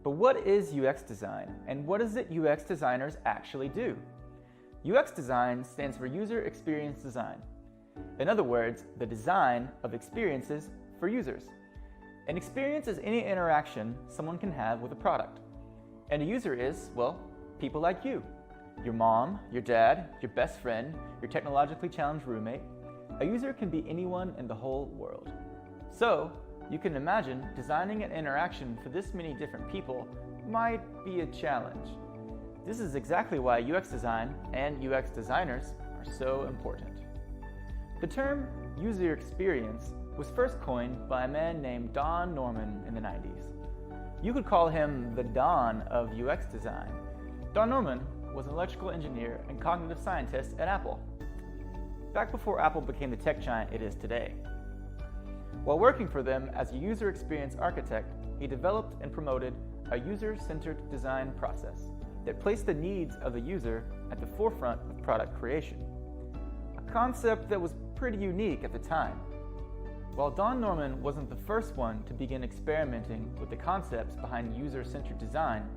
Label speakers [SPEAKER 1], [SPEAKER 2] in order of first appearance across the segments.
[SPEAKER 1] But what is UX design, and what is it UX designers actually do? UX design stands for User Experience Design. In other words, the design of experiences for users. An experience is any interaction someone can have with a product. And a user is, well, people like you. Your mom, your dad, your best friend, your technologically challenged roommate. A user can be anyone in the whole world. So, you can imagine designing an interaction for this many different people might be a challenge. This is exactly why UX design and UX designers are so important. The term user experience was first coined by a man named Don Norman in the 90s. You could call him the Don of UX design. Don Norman was an electrical engineer and cognitive scientist at Apple, back before Apple became the tech giant it is today. While working for them as a user experience architect, he developed and promoted a user-centered design process that placed the needs of the user at the forefront of product creation. A concept that was pretty unique at the time. While Don Norman wasn't the first one to begin experimenting with the concepts behind user-centered design,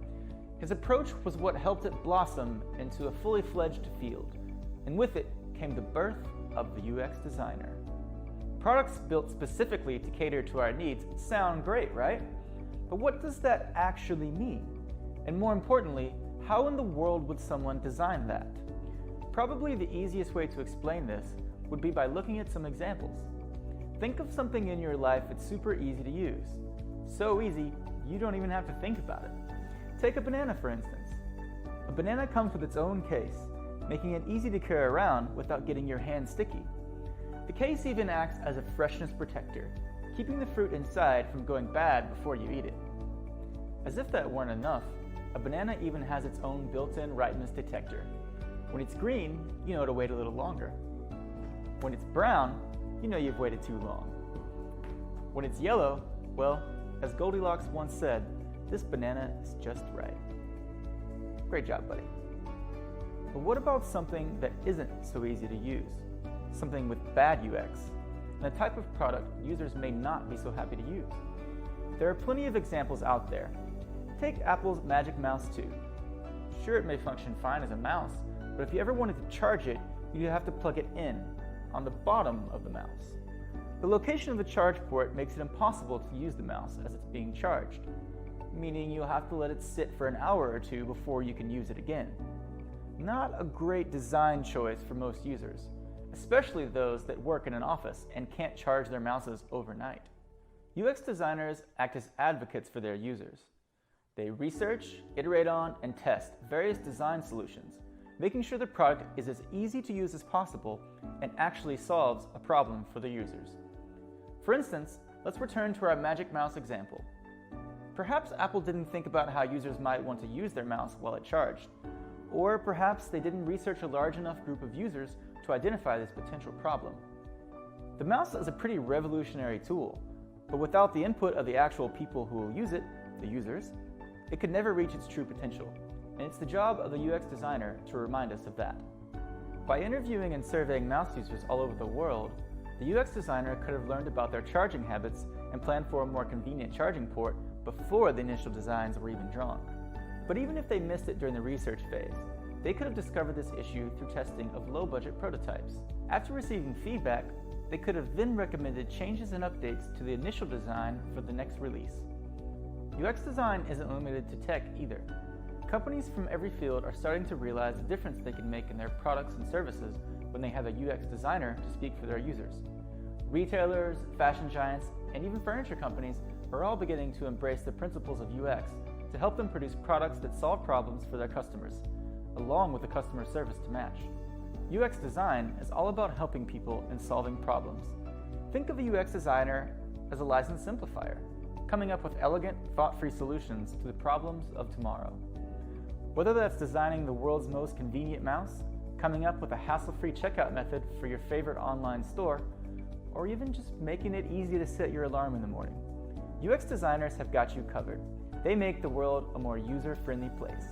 [SPEAKER 1] his approach was what helped it blossom into a fully fledged field, and with it came the birth of the UX designer. Products built specifically to cater to our needs sound great, right? But what does that actually mean? And more importantly, how in the world would someone design that? Probably the easiest way to explain this would be by looking at some examples. Think of something in your life that's super easy to use. So easy, you don't even have to think about it. Take a banana, for instance. A banana comes with its own case, making it easy to carry around without getting your hands sticky. The case even acts as a freshness protector, keeping the fruit inside from going bad before you eat it. As if that weren't enough, a banana even has its own built-in ripeness detector. When it's green, you know to wait a little longer. When it's brown, you know you've waited too long. When it's yellow, well, as Goldilocks once said, this banana is just right. Great job, buddy. But what about something that isn't so easy to use? Something with bad UX, and a type of product users may not be so happy to use. There are plenty of examples out there. Take Apple's Magic Mouse 2. Sure, it may function fine as a mouse, but if you ever wanted to charge it, you'd have to plug it in, on the bottom of the mouse. The location of the charge port makes it impossible to use the mouse as it's being charged, meaning you'll have to let it sit for an hour or two before you can use it again. Not a great design choice for most users, especially those that work in an office and can't charge their mouses overnight. UX designers act as advocates for their users. They research, iterate on, and test various design solutions, making sure the product is as easy to use as possible and actually solves a problem for the users. For instance, let's return to our Magic Mouse example. Perhaps Apple didn't think about how users might want to use their mouse while it charged, or perhaps they didn't research a large enough group of users to identify this potential problem. The mouse is a pretty revolutionary tool, but without the input of the actual people who will use it, the users, it could never reach its true potential, and it's the job of the UX designer to remind us of that. By interviewing and surveying mouse users all over the world, the UX designer could have learned about their charging habits and planned for a more convenient charging port before the initial designs were even drawn. But even if they missed it during the research phase, they could have discovered this issue through testing of low-budget prototypes. After receiving feedback, they could have then recommended changes and updates to the initial design for the next release. UX design isn't limited to tech either. Companies from every field are starting to realize the difference they can make in their products and services when they have a UX designer to speak for their users. Retailers, fashion giants, and even furniture companies are all beginning to embrace the principles of UX to help them produce products that solve problems for their customers, along with the customer service to match. UX design is all about helping people and solving problems. Think of a UX designer as a license simplifier, coming up with elegant, thought-free solutions to the problems of tomorrow. Whether that's designing the world's most convenient mouse, coming up with a hassle-free checkout method for your favorite online store, or even just making it easy to set your alarm in the morning, UX designers have got you covered. They make the world a more user-friendly place.